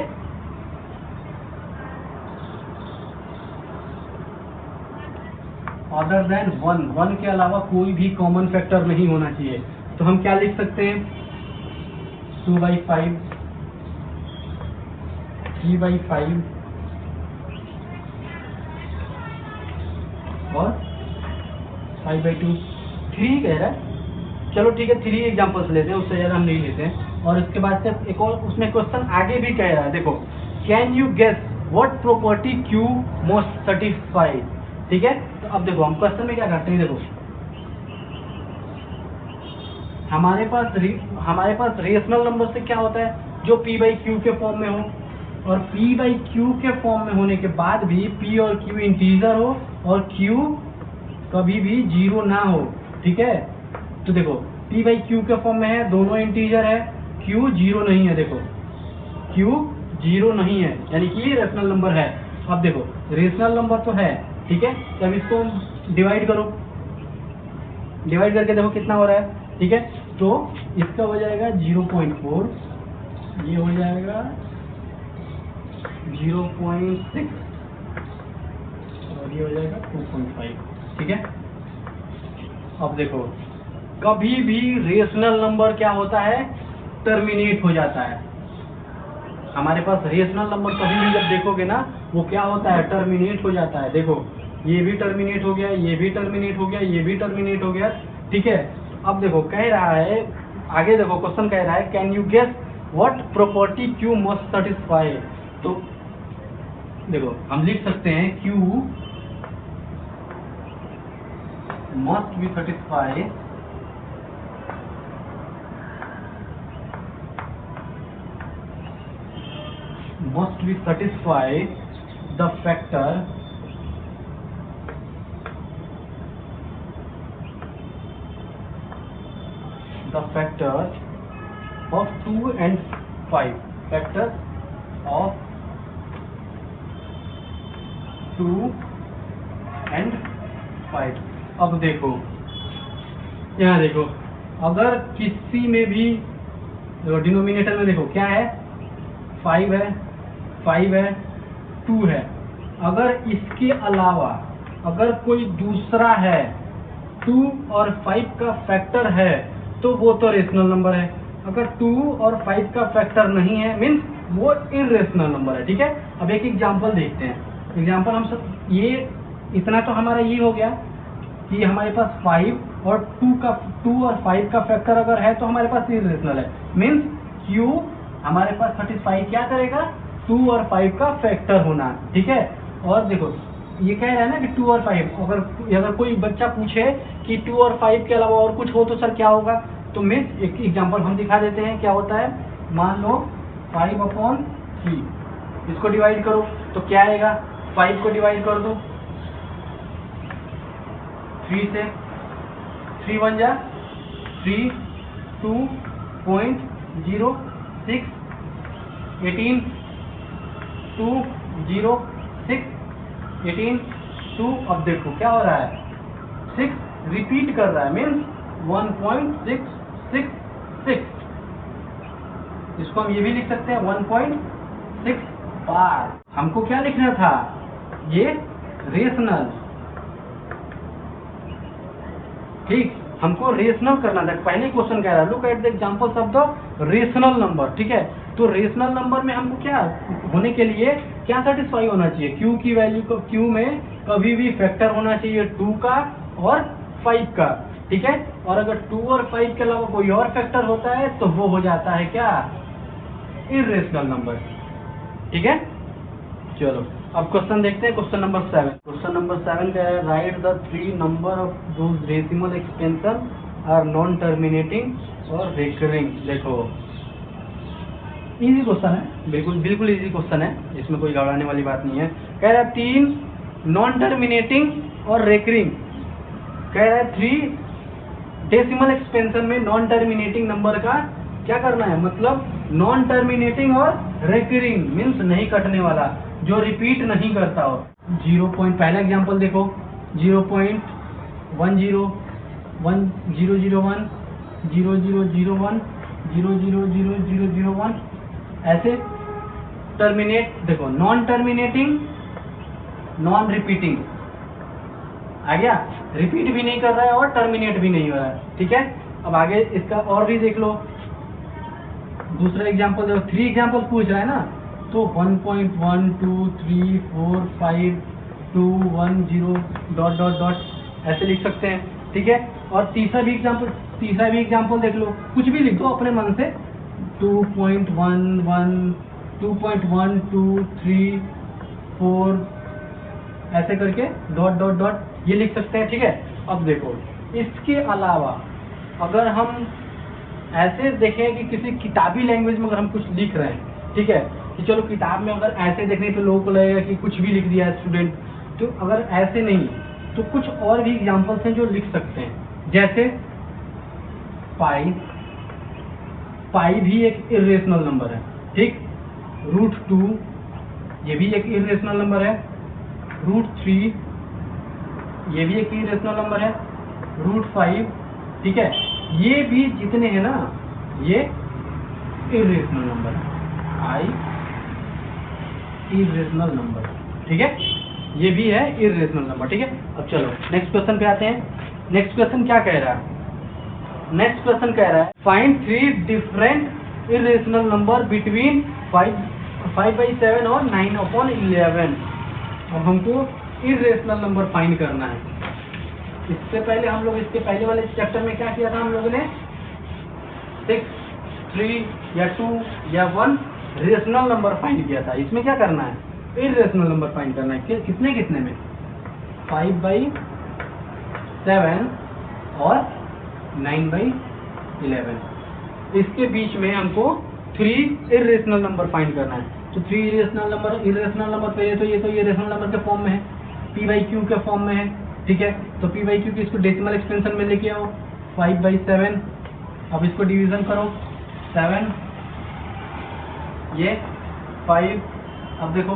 अदर देन 1 के अलावा कोई भी कॉमन फैक्टर नहीं होना चाहिए। तो हम क्या लिख सकते हैं 2/5, 3/5 और 5/2। 3 कह रहा है, चलो ठीक है 3 एग्जाम्पल्स लेते हैं, उससे ज़्यादा हम नहीं लेते हैं। और उसके बाद से एक और उसमें क्वेश्चन आगे भी कह रहा है, देखो can you guess what property Q most satisfied, ठीक है। तो अब देखो हम क्वेश्चन में क्या करते हैं, देखो हमारे पास रेशनल नंबर से क्या होता है, जो p बाई क्यू के फॉर्म में हो, और p बाई क्यू के फॉर्म में होने के बाद भी p और q इंटीजर हो और q कभी भी जीरो ना हो, ठीक है। तो देखो p बाई क्यू के फॉर्म में है, दोनों इंटीजर है, q जीरो नहीं है, देखो q जीरो नहीं है, यानी कि ये रेशनल नंबर है। अब देखो रेशनल नंबर तो है, ठीक है, तो अब इसको डिवाइड करो, डिवाइड करके देखो कितना हो रहा है, ठीक है। तो इसका हो जाएगा 0.4, ये हो जाएगा 0.6 और ये हो जाएगा 2.5, ठीक है। अब देखो कभी भी रेशनल नंबर क्या होता है, टर्मिनेट हो जाता है। हमारे पास रेशनल नंबर कभी भी जब देखोगे ना, वो क्या होता है, टर्मिनेट हो जाता है। देखो ये भी टर्मिनेट हो गया, ये भी टर्मिनेट हो गया, ये भी टर्मिनेट हो गया, ठीक है। अब देखो कह रहा है, आगे देखो क्वेश्चन कह रहा है, can you guess what property Q must satisfy. तो देखो हम लिख सकते हैं Q must be satisfy the factor of 2 and 5, factor of 2 and 5। अब देखो यहाँ देखो, अगर किसी में भी डिनोमिनेटर में देखो क्या है, 5 है, 5 है, 2 है, अगर इसके अलावा अगर कोई दूसरा है 2 और 5 का फैक्टर है तो वो तो रेशनल नंबर है। अगर 2 और 5 का फैक्टर नहीं है मीन्स वो इर्रेशनल नंबर है, ठीक है। अब एक एग्जांपल देखते हैं। एग्जांपल हम सब, ये इतना तो हमारा ये हो गया कि हमारे पास 5 और 2 और 5 का फैक्टर अगर है तो हमारे पास इर्रेशनल है, मीन्स Q हमारे पास सेटिस्फाई क्या करेगा, 2 और 5 का फैक्टर होना, ठीक है। और देखो ये कह रहा है ना कि 2 और 5, अगर कोई बच्चा पूछे कि 2 और 5 के अलावा और कुछ हो तो सर क्या होगा, तो मीन्स एक एग्जांपल हम दिखा देते हैं क्या होता है। मान लो 5/3, इसको डिवाइड करो तो क्या आएगा, 5 को डिवाइड कर दो 3 से, 3 1 जा 3, 2.06, 18, 206, 18, 2। अब देखो क्या हो रहा है, 6 रिपीट कर रहा है, मीन्स 1.666। इसको हम ये भी लिख सकते हैं 1.6 बार। हमको क्या लिखना था, ये रेशनल, ठीक, हमको रेशनल करना था। पहले क्वेश्चन कह रहा है look at the examples of the rational number, ठीक है। तो रेशनल नंबर में हमको क्या होने के लिए क्या सेटिस्फाई होना चाहिए, Q की वैल्यू को, Q में कभी भी फैक्टर होना चाहिए 2 का और 5 का, ठीक है। और अगर 2 और 5 के अलावा कोई और फैक्टर होता है तो वो हो जाता है क्या, इर्रेशनल नंबर, ठीक है। चलो अब क्वेश्चन देखते हैं, क्वेश्चन नंबर 7। क्वेश्चन नंबर 7 कह रहा है write the 3 number of those decimal expansion are non terminating और रिकरिंग। देखो इजी क्वेश्चन है, बिल्कुल इजी क्वेश्चन है, इसमें कोई घबराने वाली बात नहीं है। कह रहा है 3 नॉन टर्मिनेटिंग और रिकरिंग, कह रहा है 3 डेसिमल एक्सपेंशन में नॉन टर्मिनेटिंग नंबर का क्या करना है, मतलब नॉन टर्मिनेटिंग और रिकरिंग मीन्स नहीं कटने वाला, जो रिपीट नहीं करता हो। 0. पहला एग्जांपल देखो 0.10, 1001, 0001, 00001, ऐसे टर्मिनेट। देखो नॉन टर्मिनेटिंग, नॉन रिपीटिंग आ गया, रिपीट भी नहीं कर रहा है और टर्मिनेट भी नहीं हो रहा है, ठीक है। अब आगे इसका और भी देख लो, दूसरा एग्जांपल देखो, 3 एग्जांपल पूछ रहा है ना, तो 1.1 2 3 4 5 2 1 0 ... ऐसे लिख सकते हैं, ठीक है। और तीसरा भी एग्जांपल देख लो, कुछ भी लिख दो अपने मन से, 2.11 2.1 2 3 4 ऐसे करके ... ये लिख सकते हैं, ठीक है। अब देखो इसके अलावा अगर हम ऐसे देखें कि किसी किताबी लैंग्वेज में अगर हम कुछ लिख रहे हैं, ठीक है, कि चलो किताब में अगर ऐसे देखने तो लोगों को लगेगा कि कुछ भी लिख दिया है स्टूडेंट, तो अगर ऐसे नहीं तो कुछ और भी एग्जाम्पल्स हैं जो लिख सकते हैं, जैसे पाई। पाई भी एक इर्रेशनल नंबर है, ठीक। √2 ये भी एक इर्रेशनल नंबर है। √3 ये भी एक इर्रेशनल नंबर है। √5, ठीक है, ये भी जितने हैं ना ये इर्रेशनल नंबर है। आई इर्रेशनल नंबर, ठीक है, ये भी है इर्रेशनल नंबर, ठीक है। अब चलो नेक्स्ट क्वेश्चन पे आते हैं। नेक्स्ट क्वेश्चन क्या कह रहा है? नेक्स्ट क्वेश्चन कह रहा है find 3 different irrational number between 5/7 और 9/11। अब हमको इर्रेशनल नंबर फाइंड करना है। इससे पहले हम लोग इसके पहले वाले चैप्टर में क्या किया था हम लोगों ने? 6, 3 या 2 या 1 रेशनल नंबर फाइंड किया था। इसमें क्या करना है? इर्रेशनल नंबर फाइंड करना है। कितने कितने में? 5/7 और 9/11। इसके बीच में हमको 3 इर्रेशनल नंबर फाइंड करना है। तो 3 इर्रेशनल नंबर पे ये तो इर्रेशनल नंबर के फॉर्म में है, p/q के फॉर्म में है, ठीक है। तो p/q की इसको डेसिमल एक्सटेंशन में लेके आओ 5/7। अब इसको डिवीजन करो 7, ये 5। अब देखो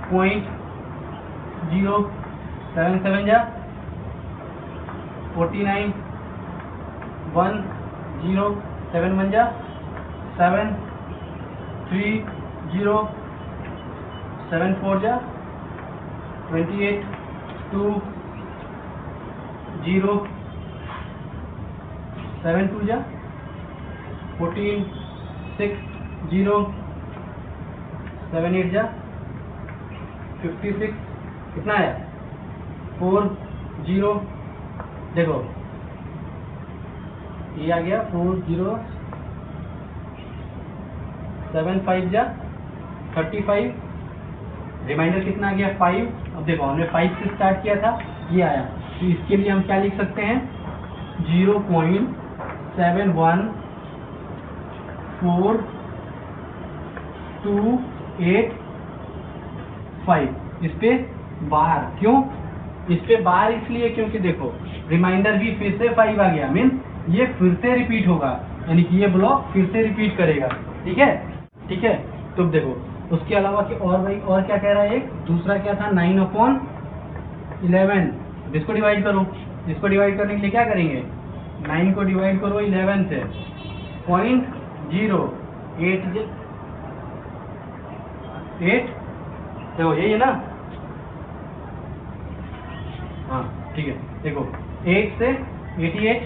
0.07 जा 49, 1 0 7 1 जा 7, 3 0 7 4 जा 28, 2 0 7 2 जा 14, 6 0 7 8 जा 56। कितना है? 4 0। देखो ये आ गया 4 0 7 5 जा 35। रिमाइंडर कितना आ गया? 5। अब देखो हमने 5 से स्टार्ट किया था, ये आया। तो इसके लिए हम क्या लिख सकते हैं? 0.71428 इस पे बार। क्यों इस पे बार? इसलिए क्योंकि देखो रिमाइंडर भी फिर से 5 आ गया, मीन्स ये फिर से रिपीट होगा, यानी कि ये ब्लॉक फिर से रिपीट करेगा, ठीक है, ठीक है। तो देखो उसके अलावा कि और भाई और क्या कह रहा है? एक दूसरा क्या था? 9/11। इसको डिवाइड करो। इसको डिवाइड करने के लिए क्या करेंगे? 9 को डिवाइड करो 11 से 0.08 देखो यही है ना? हाँ ठीक है। देखो 8 से 88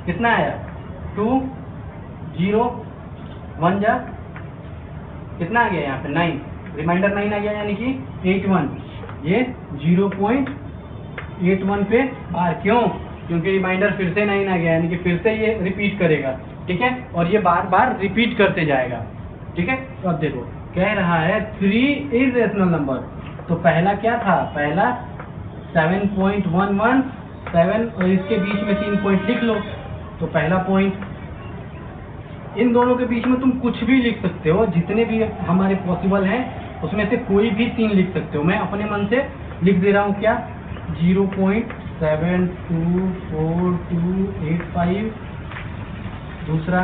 कितना आया? 2 0 1 जा कितना आ गया यहाँ पे? 9। रिमाइंडर 9 आ गया, यानी कि 81। ये 0.81 पे बार। क्यों? क्योंकि रिमाइंडर फिर से 9 आ गया, यानी कि फिर से ये रिपीट करेगा, ठीक है, और ये बार बार रिपीट करते जाएगा, ठीक है। तो अब देखो कह रहा है 3 इर्रेशनल नंबर। तो पहला क्या था? पहला 7.11 7 और इसके बीच में 3 पॉइंट लिख लो। तो पहला पॉइंट, इन दोनों के बीच में तुम कुछ भी लिख सकते हो, जितने भी हमारे पॉसिबल हैं उसमें से कोई भी 3 लिख सकते हो। मैं अपने मन से लिख दे रहा हूँ क्या? 0.72428 दूसरा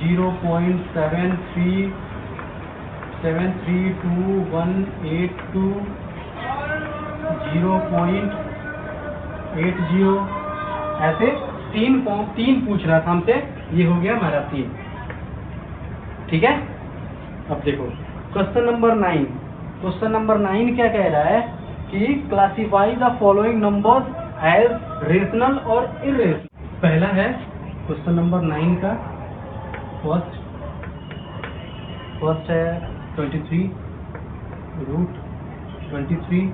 0.73732 0.80 ऐसे 3 पूछ रहा था हमसे। ये हो गया हमारा 3, ठीक है। अब देखो क्वेश्चन नंबर 9। क्वेश्चन नंबर 9 क्या कह रहा है कि classify the following numbers as rational और इर्रेशनल। पहला है क्वेश्चन नंबर 9 का फर्स्ट है 23 √23।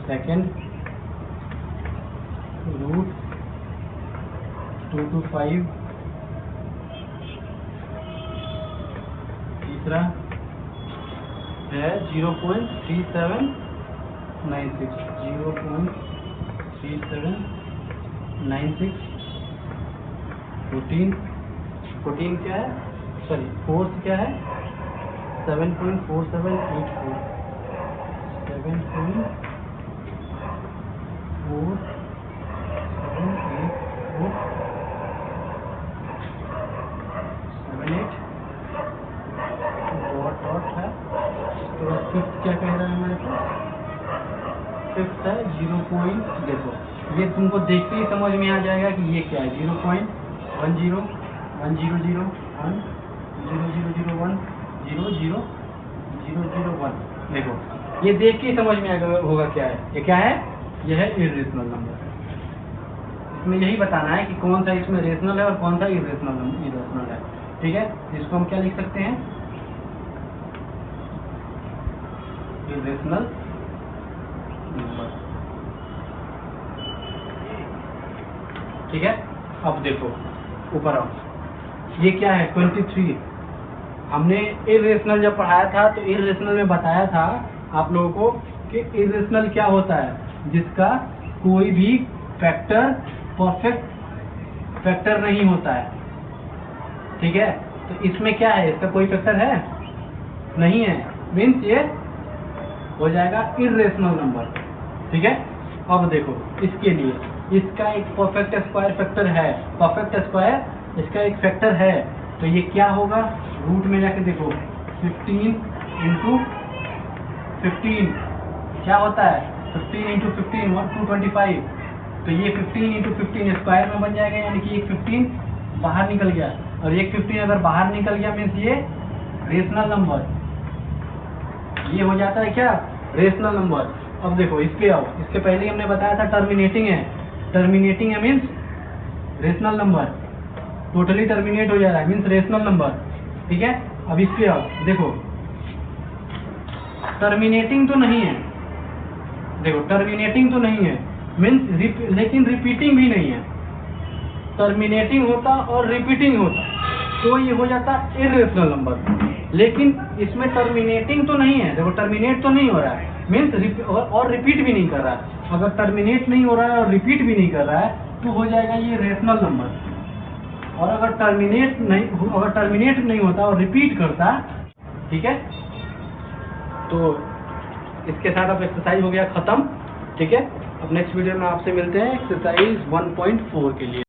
Second √2 to 5। तीसरा है 0.3796 0.3796। 14 14 क्या है, सॉरी फोर्स क्या है 7.4784, 7.478478 डॉट है। उसके बाद फिफ्थ क्या कह रहा है हमारे पास, फिफ्थ है 0 पॉइंट, देखो ये तुमको देखते ही समझ में आ जाएगा कि ये क्या है, 0.101000100001 देखो ये देख के ही समझ में आएगा होगा क्या है, ये क्या है, ये है इर्रेशनल नंबर। इसमें यही बताना है कि कौन सा इसमें रेशनल है और कौन सा इर्रेशनल है, ठीक है। इसको हम क्या लिख सकते हैं, इर्रेशनल नंबर, ठीक है। अब देखो ऊपर आओ, ये क्या है 23। हमने इर्रेशनल जब पढ़ाया था तो इर्रेशनल में बताया था आप लोगों को कि इर्रेशनल क्या होता है, जिसका कोई भी फैक्टर परफेक्ट फैक्टर नहीं होता है, ठीक है। तो इसमें क्या है, इसका कोई फैक्टर है नहीं है, मीन्स ये हो जाएगा इर्रेशनल नंबर, ठीक है। अब देखो इसके लिए इसका एक परफेक्ट स्क्वायर फैक्टर है, परफेक्ट स्क्वायर इसका एक फैक्टर है, तो ये क्या होगा, रूट में जाके देखो 15 इंटू 15 क्या होता है, 15 इंटू 15 225, तो ये 15 इंटू 15 स्क्वायर में बन जाएगा, यानी कि एक 15 बाहर निकल गया, और एक 15 अगर बाहर निकल गया मीन्स ये रेशनल नंबर, ये हो जाता है क्या, रेशनल नंबर। अब देखो इसके आओ, इसके पहले ही हमने बताया था टर्मिनेटिंग है means rational number, totally terminate हो जा रहा है मीन्स रेशनल नंबर, ठीक है। अब इसके आओ देखो टर्मिनेटिंग तो नहीं है, देखो टर्मिनेटिंग तो नहीं है मीन्स लेकिन रिपीटिंग भी नहीं है, टर्मिनेटिंग होता और रिपीटिंग होता तो ये हो जाता इर्रेशनल नंबर, लेकिन इसमें टर्मिनेटिंग तो नहीं है, देखो टर्मिनेट तो नहीं हो रहा है मीन्स और रिपीट भी नहीं कर रहा है। अगर टर्मिनेट नहीं हो रहा है और रिपीट भी नहीं कर रहा है तो हो जाएगा ये रेशनल नंबर, और अगर टर्मिनेट नहीं होता और रिपीट करता, ठीक है। तो इसके साथ अब एक्सरसाइज हो गया खत्म, ठीक है। अब नेक्स्ट वीडियो में आपसे मिलते हैं एक्सरसाइज 1.4 के लिए।